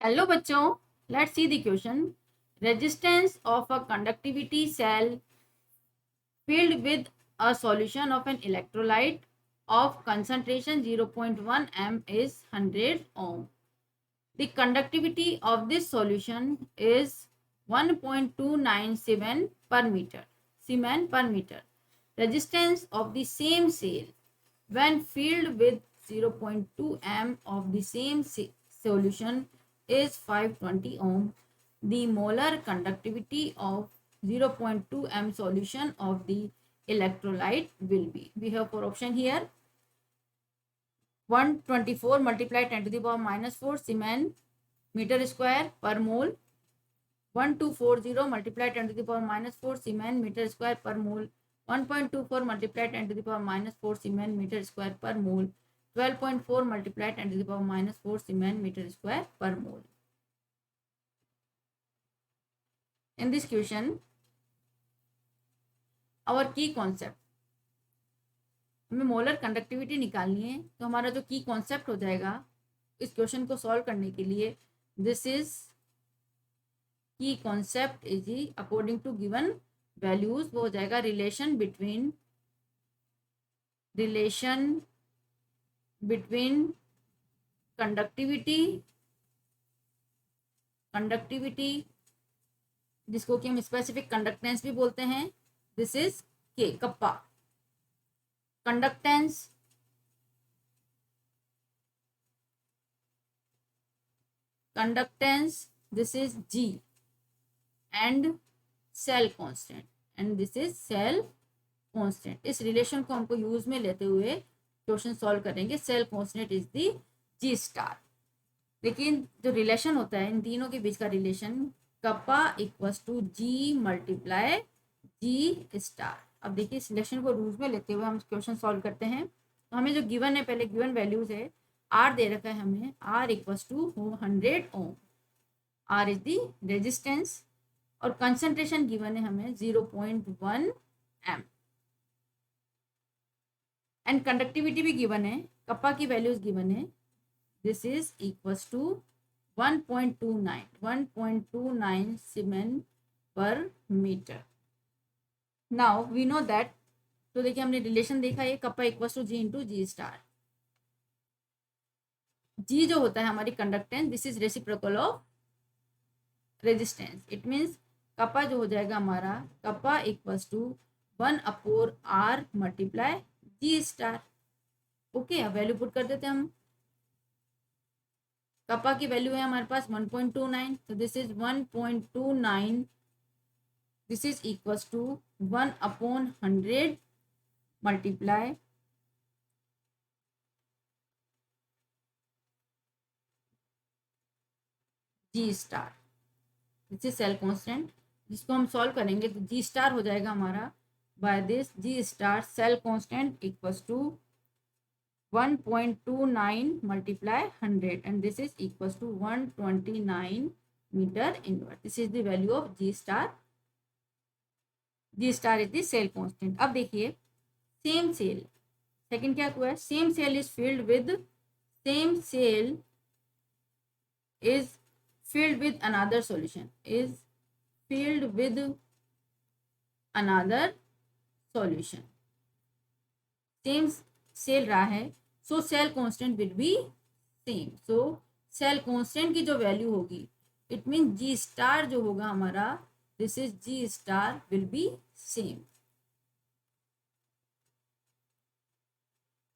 Hello बच्चों, let's see the question. Resistance of a conductivity cell filled with a solution of an electrolyte of concentration 0.1 m is 100 ohm. The conductivity of this solution is 1.297 per meter Siemens per meter. Resistance of the same cell when filled with 0.2 m of the same solution is 520 ohm. The molar conductivity of 0.2 m solution of the electrolyte will be. We have four option here. 124 multiplied 10 to the power minus 4 Siemens meter square per mole. 1240 multiplied 10 to the power minus 4 Siemens meter square per mole. 1.24 multiplied 10 to the power minus 4 Siemens meter square per mole. 12.4 multiplied 10 to the power minus 4 Siemens meter square per mole. In this question, our key concept, हमें molar conductivity निकालनी है, तो हमारा जो की concept हो जाएगा इस क्वेश्चन को सॉल्व करने के लिए, this is key concept is according to given values, वो हो जाएगा रिलेशन बिटवीन कंडक्टिविटी जिसको कि हम स्पेसिफिक कंडक्टेंस भी बोलते हैं, दिस इज के kappa conductance this is G and cell constant and this is cell constant. इस रिलेशन को हमको यूज में लेते हुए क्वेश्चन सॉल्व करेंगे. Cell constant is the G star. लेकिन जो रिलेशन होता है इन तीनों के बीच का relation, kappa equals to G multiply G star. अब देखिए इस रिलेशन को यूज में लेते हुए हम क्वेश्चन सॉल्व करते हैं. तो हमें जो गिवन है, पहले गिवन वैल्यूज है, आर दे रखा है हमें, R equals to 100 ohm. R is the resistance और कंसंट्रेशन गिवन है हमें 0.1 एम एंड कंडक्टिविटी भी गिवन है, कप्पा की वैल्यूज गिवन है, this is equals to 1.29 siemens per metre. Now we know that, तो देखिए हमने रिलेशन देखा है, kappa equals to G into G star. G जो होता है हमारी conductance, this is reciprocal of resistance. It means kappa जो हो जाएगा हमारा, kappa equals to 1/r multiply G star. Okay, अब वैल्यू पुट कर देते हैं हम. कप्पा की वैल्यू है हमारे पास 1.29, तो this is 1.29, this is equals to 1/100 multiply G star. This is cell constant, जिसको हम सॉल्व करेंगे तो जी स्टार हो जाएगा हमारा by this G star cell constant equals to 1.29 multiply 100 and this is equals to 129 meter inverse. This is the value of G star. G star is the cell constant. अब देखिए same cell, second क्या हुआ है, same cell is filled with another solution, same cell रहा है, so cell constant will be same. So cell constant की जो value होगी, इट मीन जी स्टार जो होगा हमारा, this is G star will be same.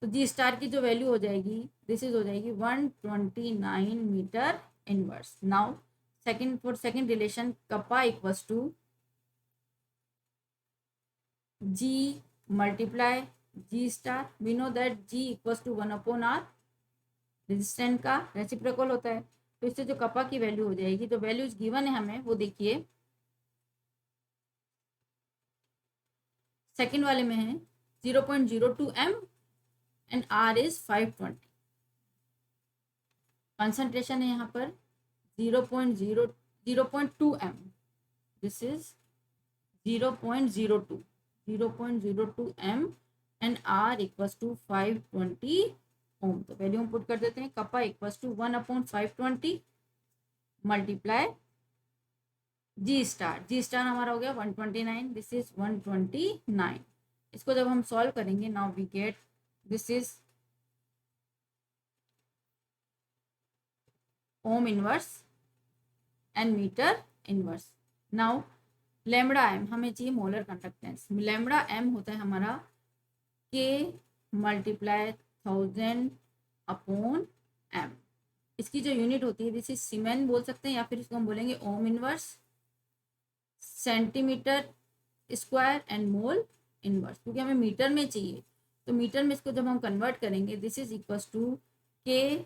तो जी स्टार की जो वैल्यू हो जाएगी, दिस इज हो जाएगी 129 meter inverse. Now second relation, kappa equals to G multiply G star. We know that G equals to 1/r, resistance का reciprocal होता है. तो इससे जो कप्पा की वैल्यू हो जाएगी, तो वैल्यूज गिवन है हमें, वो देखिए सेकंड वाले में है 0.02 m and r is 520. Concentration है यहाँ पर 0.2 m, this is 0.02 m and r equals to 520 ohm. तो वैल्यू हम पुट कर देते हैं, kappa equals to 1/520 multiply G star, G star हमारा हो गया 129, दिस इज 129। इसको जब हम सॉल्व करेंगे, now we get this is ohm inverse and meter inverse. Now lambda M हमें चाहिए मोलर कंडक्टेंस। लैम्बडा एम होता है हमारा के मल्टीप्लाई 1000 अपॉन एम। इसकी जो यूनिट होती है दिस इज सीमेन बोल सकते हैं, या फिर इसको हम बोलेंगे ohm inverse, centimetre square and mole inverse, क्योंकि हमें मीटर में चाहिए। तो मीटर में इसको जब हम कन्वर्ट करेंगे, दिस इज इक्वल टू के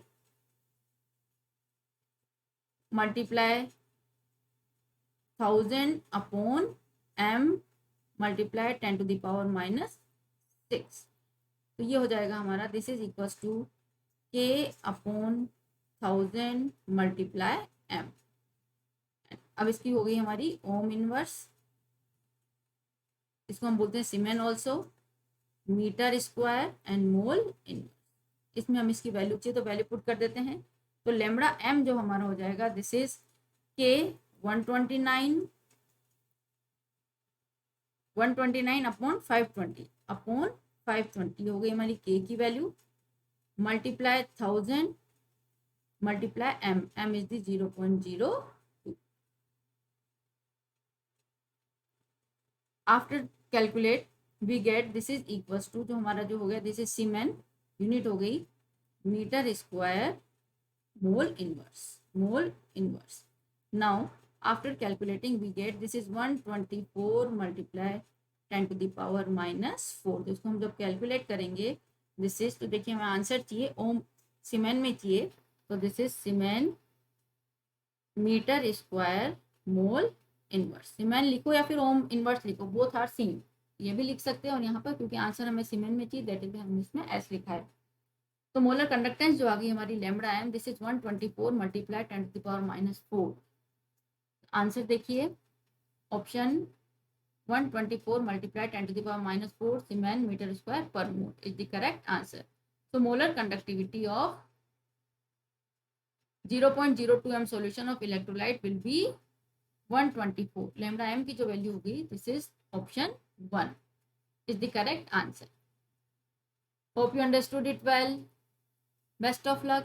मल्टीप्लाई 1000 अपॉन एम मल्टीप्लाई 10⁻⁻⁶। तो ये हो जाएगा हमारा, दिस इज इक्वल टू के अपॉन 1000 मल्टीप्लाई एम। अब इसकी हो गई हमारी ओम इनवर्स, इसको हम बोलते हैं siemens also, metre square and mole inverse. इसमें हम इसकी वैल्यू चाहिए तो वैल्यू पुट कर देते हैं। तो लेमड़ा एम जो हमारा हो जाएगा, दिस इज के 129 अपॉन 520 हो गई हमारी के की value, multiply 1000 multiply M, M is the 0.02। After calculate we get this is equals to, जो हमारा जो हो गया दिस इज सीमेन, यूनिट हो गई meter square mole inverse. Now after calculating we get this is 124 multiply 10⁻⁻⁴। तो इसको हम जब कैलकुलेट करेंगे दिस इज, तो देखिए हमें आंसर चाहिए ओम सीमेन में चाहिए, तो this is siemens metre square mole inverse. Siemens लिखो या फिर ओम इनवर्स लिखो, बोथ आर सेम, ये भी लिख सकते हैं। और यहाँ पर क्योंकि आंसर हमें सीमेन में चाहिए, दैट इज हमने इसमें एस लिखा है। तो मोलर कंडक्टेंस जो आ गई हमारी lambda M, this is 124 multiply 10⁻⁻⁴। Answer देखिए option 124 multiply 10⁻⁻⁴ siemens metre square पर mole is the correct answer. So molar conductivity of 0.02 m solution of electrolyte will be 124. Lambda m की जो वैल्यू होगी, this is option 1 is the correct answer. Hope you understood it well. Best of luck.